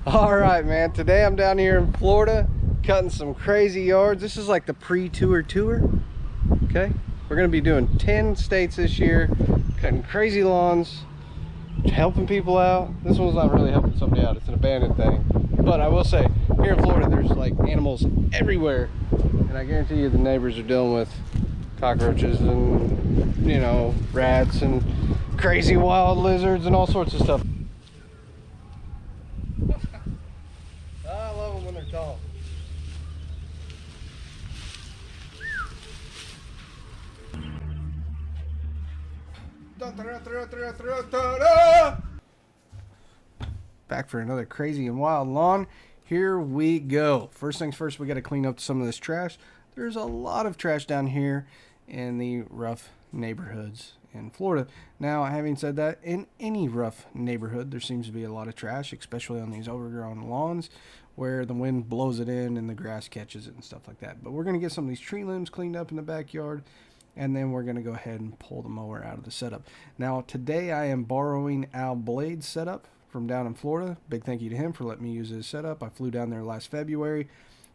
All right, man. Today I'm down here in Florida cutting some crazy yards. This is like the pre-tour tour. Okay, we're gonna be doing 10 states this year, cutting crazy lawns, helping people out. This one's not really helping somebody out, it's an abandoned thing. But I will say, here in Florida there's like animals everywhere, and I guarantee you the neighbors are dealing with cockroaches and, you know, rats and crazy wild lizards and all sorts of stuff. I love them when they're tall. Back for another crazy and wild lawn. Here we go. First things first, we got to clean up some of this trash. There's a lot of trash down here in the rough neighborhoods in Florida. Now, having said that, in any rough neighborhood, there seems to be a lot of trash, especially on these overgrown lawns where the wind blows it in and the grass catches it and stuff like that. But we're going to get some of these tree limbs cleaned up in the backyard, and then we're going to go ahead and pull the mower out of the setup. Now, today I am borrowing Al Blade's setup from down in Florida. Big thank you to him for letting me use his setup. I flew down there last February,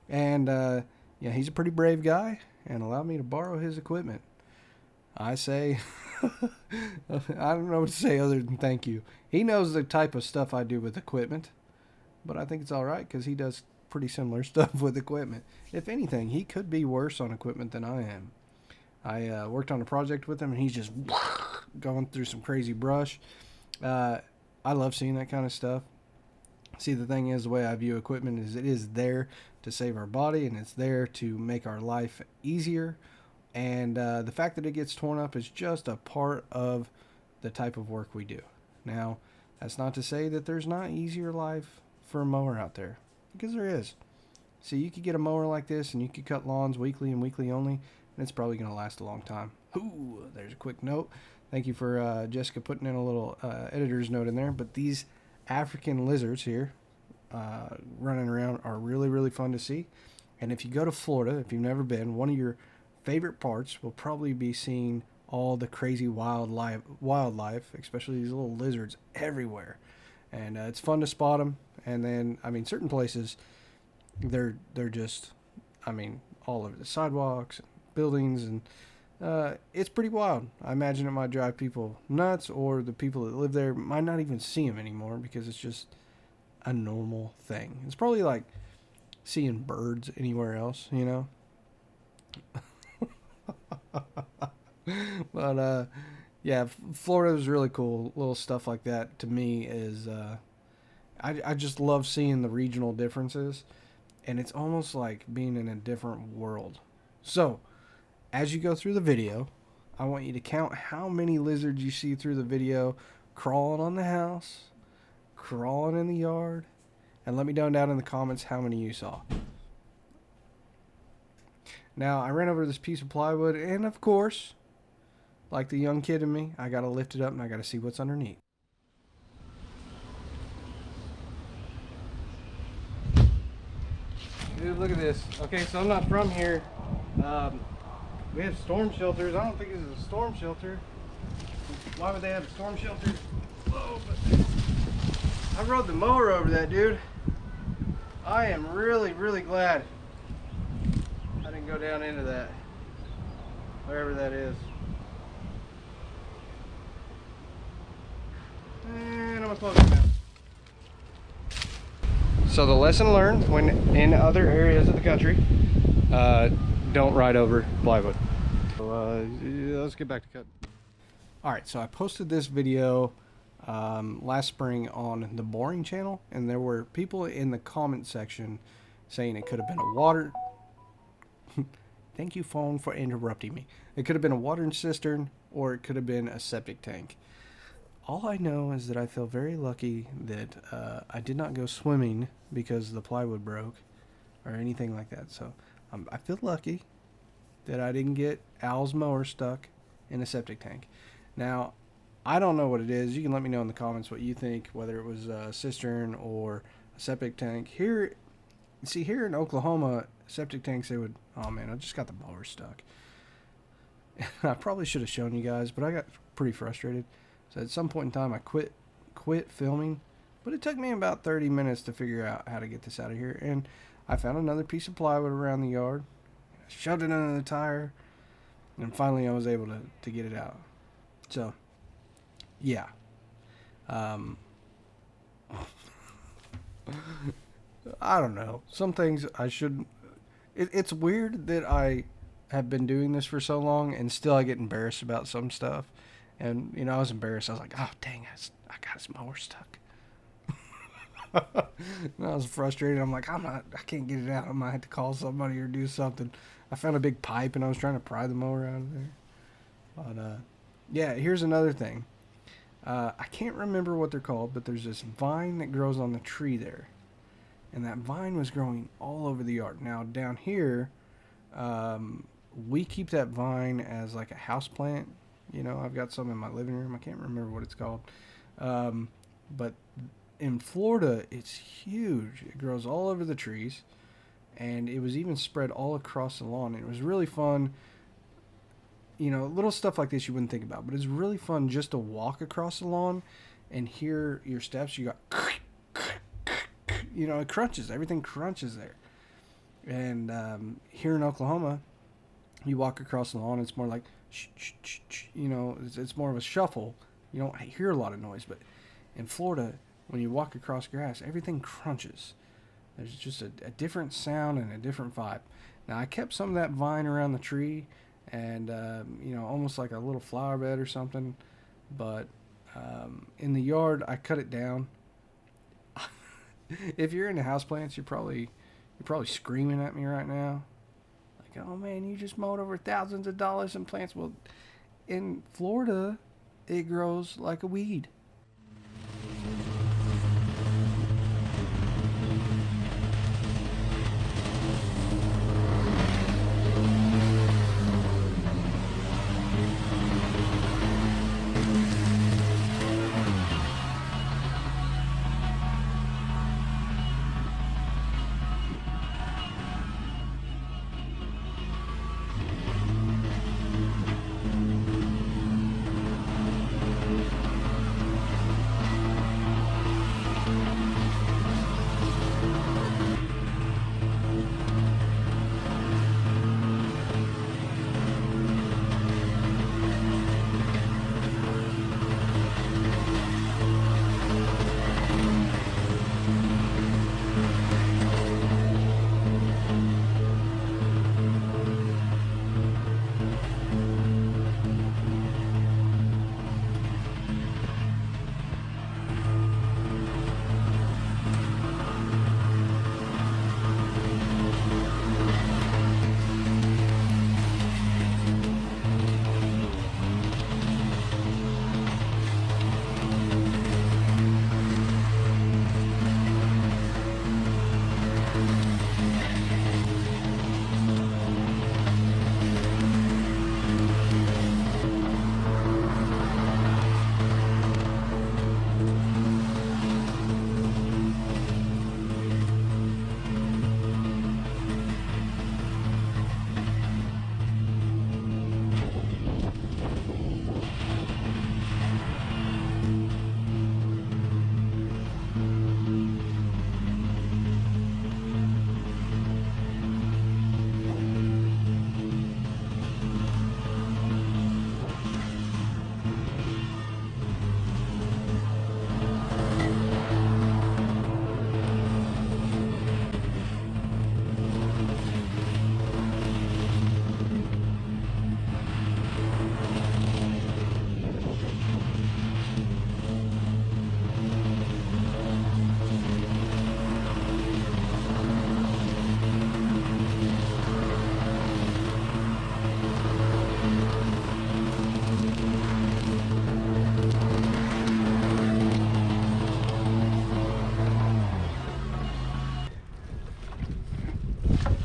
and yeah, he's a pretty brave guy and allowed me to borrow his equipment. I say, I don't know what to say other than thank you. He knows the type of stuff I do with equipment, but I think it's all right because he does pretty similar stuff with equipment. If anything, he could be worse on equipment than I am. I worked on a project with him, and he's just going through some crazy brush. I love seeing that kind of stuff. See, the thing is, the way I view equipment is it is there to save our body, and it's there to make our life easier. And the fact that it gets torn up is just a part of the type of work we do. Now, that's not to say that there's not easier life for a mower out there, because there is. See, you could get a mower like this, and you could cut lawns weekly and weekly only, and it's probably going to last a long time. Ooh, there's a quick note. Thank you for Jessica putting in a little editor's note in there. But these African lizards here running around are really, really fun to see. And if you go to Florida, if you've never been, one of your favorite parts will probably be seeing all the crazy wildlife, especially these little lizards everywhere. And it's fun to spot them. And then, I mean, certain places, they're just, I mean, all over the sidewalks, buildings, and it's pretty wild. I imagine it might drive people nuts, or the people that live there might not even see them anymore because it's just a normal thing. It's probably like seeing birds anywhere else, you know? But yeah, Florida is really cool. Little stuff like that to me is I just love seeing the regional differences, and it's almost like being in a different world. So as you go through the video, I want you to count how many lizards you see through the video crawling on the house, crawling in the yard, and let me know down in the comments how many you saw. Now, I ran over this piece of plywood, and of course, like the young kid in me, I gotta lift it up and I gotta see what's underneath. Dude, look at this. Okay, so I'm not from here. We have storm shelters. I don't think this is a storm shelter. Why would they have a storm shelter? Whoa, but I rode the mower over that, dude. I am really, really glad I didn't go down into that, wherever that is. And I'm gonna close it now. So the lesson learned when in other areas of the country, don't ride over plywood. So let's get back to cutting. Alright, so I posted this video last spring on the Boring channel, and there were people in the comment section saying it could have been a water... Thank you, phone, for interrupting me. It could have been a watering cistern, or it could have been a septic tank. All I know is that I feel very lucky that I did not go swimming because the plywood broke or anything like that. So I feel lucky that I didn't get Al's mower stuck in a septic tank. Now, I don't know what it is. You can let me know in the comments what you think, whether it was a cistern or a septic tank. Here in Oklahoma, septic tanks, they would... Oh, man, I just got the mower stuck. I probably should have shown you guys, but I got pretty frustrated. So at some point in time, I quit filming But it took me about 30 minutes to figure out how to get this out of here. And I found another piece of plywood around the yard, shoved it under the tire, and finally I was able to get it out. So, yeah. I don't know. Some things I shouldn't. It's weird that I have been doing this for so long and still I get embarrassed about some stuff. And, I was embarrassed. I was like, oh, dang, I got his mower stuck. And I was frustrated. I'm like, I can't get it out. I might have to call somebody or do something. I found a big pipe and I was trying to pry the mower out of there. But, yeah, here's another thing. I can't remember what they're called, but there's this vine that grows on the tree there. And that vine was growing all over the yard. Now, down here, we keep that vine as like a house plant. I've got some in my living room. I can't remember what it's called. But in Florida, it's huge. It grows all over the trees. And it was even spread all across the lawn. And it was really fun. Little stuff like this you wouldn't think about. But it's really fun just to walk across the lawn and hear your steps. You got... it crunches. Everything crunches there. And here in Oklahoma, you walk across the lawn, it's more like, shh, shh, shh, shh, it's more of a shuffle. You don't hear a lot of noise. But in Florida, when you walk across grass, everything crunches. There's just a different sound and a different vibe. Now, I kept some of that vine around the tree and, almost like a little flower bed or something. But in the yard, I cut it down. If you're into houseplants, you're probably screaming at me right now. Like, oh man, you just mowed over thousands of dollars in plants. Well, in Florida, it grows like a weed.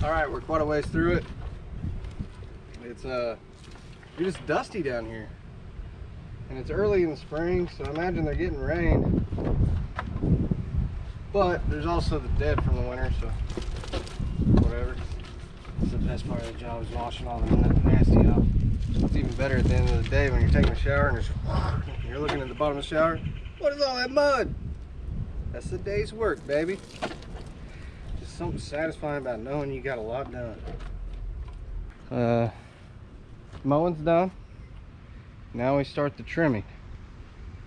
Alright, we're quite a ways through it. It's just dusty down here. And it's early in the spring, so I imagine they're getting rain. But there's also the dead from the winter, so whatever. That's the best part of the job, is washing all the nasty off. It's even better at the end of the day when you're taking a shower and you're looking at the bottom of the shower. What is all that mud? That's the day's work, baby. Just something satisfying about knowing you got a lot done. Mowing's done. Now we start the trimming.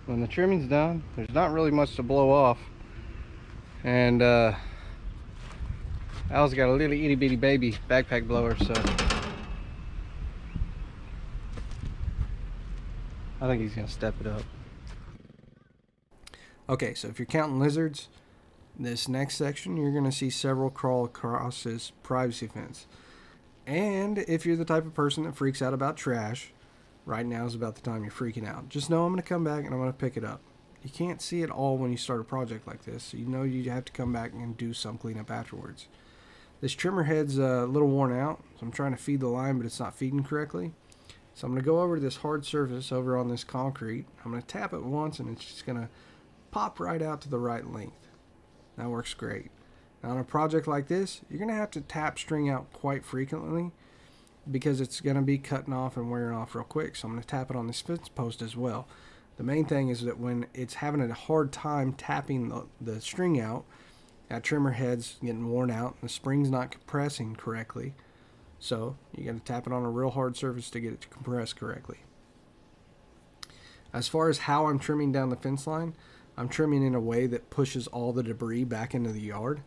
When the trimming's done, there's not really much to blow off. And Al's got a little itty bitty baby backpack blower, so I think he's gonna step it up. Okay, so if you're counting lizards, this next section you're gonna see several crawl across this privacy fence. And if you're the type of person that freaks out about trash, right now is about the time you're freaking out. Just know I'm gonna come back and I'm gonna pick it up. You can't see it all when you start a project like this, so you know you have to come back and do some cleanup afterwards. This trimmer head's a little worn out, so I'm trying to feed the line, but it's not feeding correctly. So I'm going to go over to this hard surface over on this concrete. I'm going to tap it once, and it's just going to pop right out to the right length. That works great. Now on a project like this, you're going to have to tap string out quite frequently because it's going to be cutting off and wearing off real quick. So I'm going to tap it on this fence post as well. The main thing is that when it's having a hard time tapping the string out, that trimmer head's getting worn out and the spring's not compressing correctly. So you got to tap it on a real hard surface to get it to compress correctly. As far as how I'm trimming down the fence line, I'm trimming in a way that pushes all the debris back into the yard.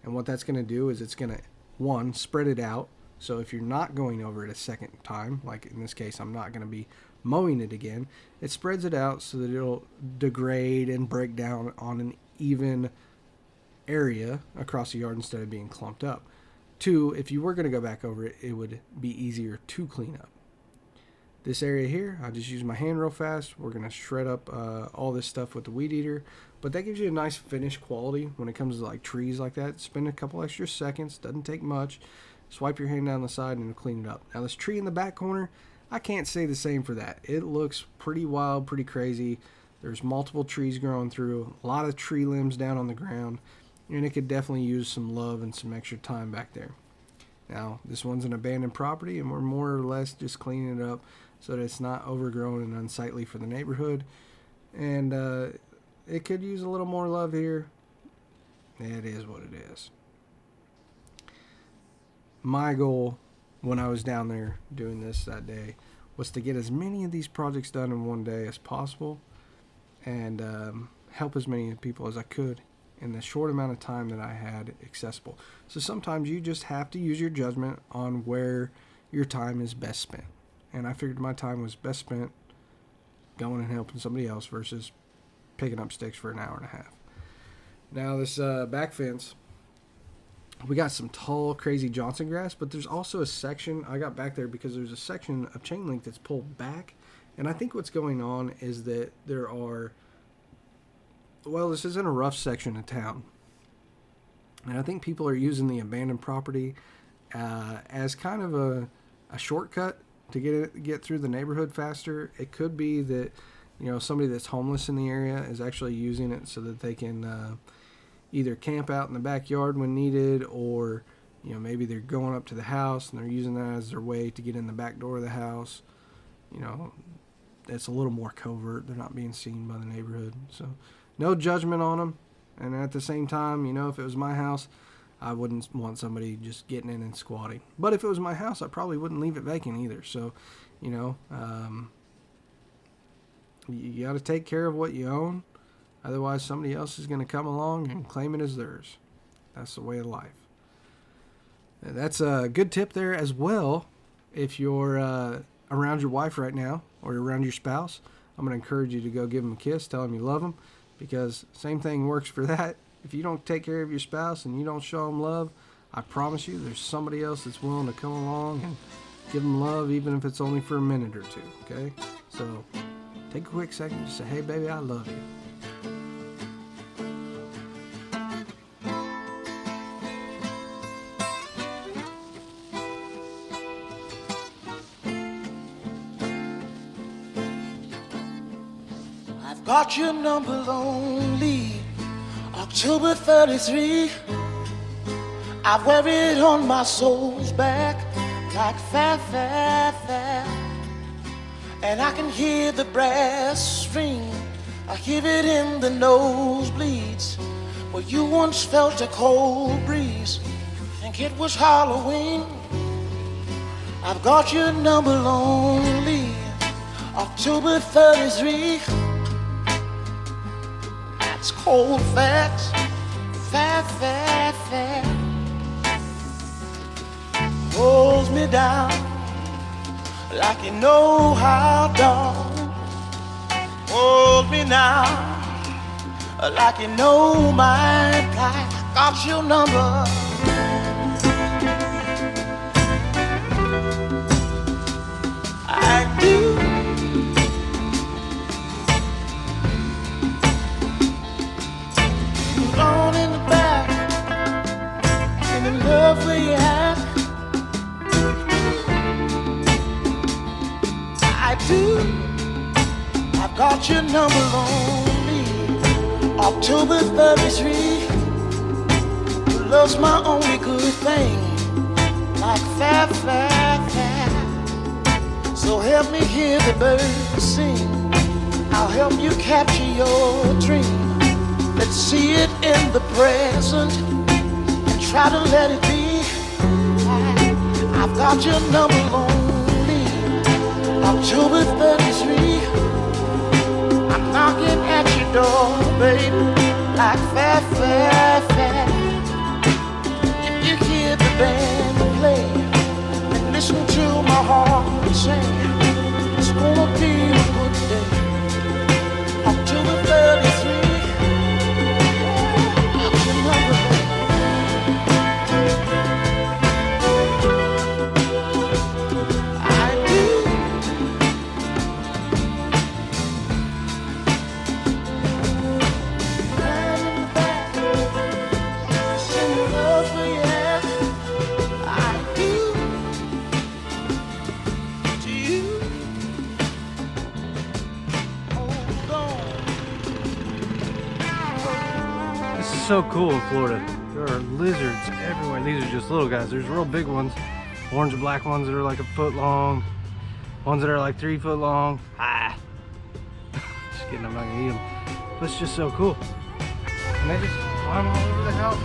And what that's going to do is it's going to, one, spread it out. So if you're not going over it a second time, like in this case, I'm not going to be mowing it again, it spreads it out so that it'll degrade and break down on an even area across the yard instead of being clumped up. Two, if you were going to go back over it, it would be easier to clean up. This area here, I just use my hand real fast. We're going to shred up all this stuff with the weed eater, but that gives you a nice finished quality when it comes to like trees like that. Spend a couple extra seconds, doesn't take much. Swipe your hand down the side and it'll clean it up. Now this tree in the back corner, I can't say the same for that. It looks pretty wild, pretty crazy. There's multiple trees growing through, a lot of tree limbs down on the ground, and it could definitely use some love and some extra time back there. Now, this one's an abandoned property, and we're more or less just cleaning it up so that it's not overgrown and unsightly for the neighborhood. And it could use a little more love here. It is what it is. My goal when I was down there doing this that day was to get as many of these projects done in one day as possible and help as many people as I could in the short amount of time that I had accessible. So sometimes you just have to use your judgment on where your time is best spent. And I figured my time was best spent going and helping somebody else versus picking up sticks for an hour and a half. Now this back fence, we got some tall, crazy Johnson grass, but there's also a section, I got back there because there's a section of chain link that's pulled back. And I think what's going on is that there are, well, this isn't a rough section of town. And I think people are using the abandoned property as kind of a shortcut to get through the neighborhood faster. It could be that, you know, somebody that's homeless in the area is actually using it so that they can either camp out in the backyard when needed, or, you know, maybe they're going up to the house and they're using that as their way to get in the back door of the house. You know, it's a little more covert. They're not being seen by the neighborhood. So no judgment on them. And at the same time, you know, if it was my house, I wouldn't want somebody just getting in and squatting. But if it was my house, I probably wouldn't leave it vacant either. So, you know, you got to take care of what you own. Otherwise, somebody else is going to come along and claim it as theirs. That's the way of life. And that's a good tip there as well. If you're around your wife right now or around your spouse, I'm going to encourage you to go give them a kiss, tell them you love them, because same thing works for that. If you don't take care of your spouse and you don't show them love, I promise you there's somebody else that's willing to come along and give them love, even if it's only for a minute or two, okay? So take a quick second to say, hey, baby, I love you. I've got your number lonely, October 33. I wear it on my soul's back like fa-fa-fa. And I can hear the brass ring, I hear it in the nosebleeds. Well, you once felt a cold breeze, think it was Halloween. I've got your number lonely, October 33. That's cold facts, fact. Holds me down like you know how, darling. Hold me now like you know my plight. Got your number. I do. On in the back, in the love where you at. I do. I've got your number lonely, October 33. Your love's my only good thing, like fact. So help me hear the birds sing. I'll help you capture your dream. Let's see it in the present and try to let it be. I've got your number lonely, October 33. I'm knocking at your door, baby, like fact. If you hear the band play and listen to my heart sing, it's gonna be a good day. October 33. So cool in Florida. There are lizards everywhere. These are just little guys. There's real big ones, orange and black ones that are like a foot long, ones that are like 3 foot long. Just kidding, I'm not gonna eat them. But it's just so cool. And they just climb all over the house.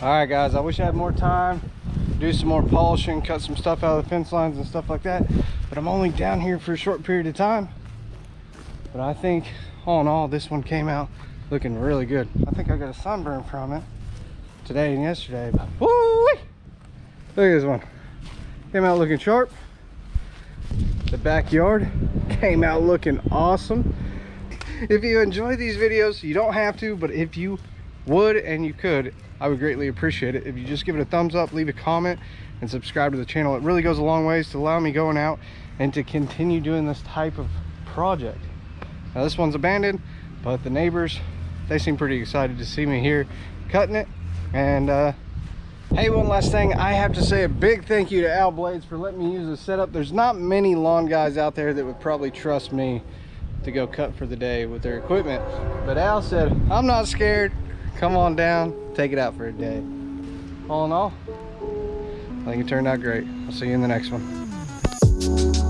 Alright guys, I wish I had more time to do some more polishing, cut some stuff out of the fence lines and stuff like that, but I'm only down here for a short period of time. But I think all in all this one came out looking really good. I think I got a sunburn from it today and yesterday, but woo-wee! Look at this one. Came out looking sharp. The backyard came out looking awesome. If you enjoy these videos, you don't have to, but if you would and you could, I would greatly appreciate it if you just give it a thumbs up, leave a comment, and subscribe to the channel. It really goes a long ways to allow me going out and to continue doing this type of project. Now this one's abandoned, but the neighbors, they seem pretty excited to see me here cutting it. And hey, one last thing, I have to say a big thank you to Al Blades for letting me use this setup. There's not many lawn guys out there that would probably trust me to go cut for the day with their equipment, but Al said, I'm not scared, come on down, take it out for a day. All in all, I think it turned out great. I'll see you in the next one.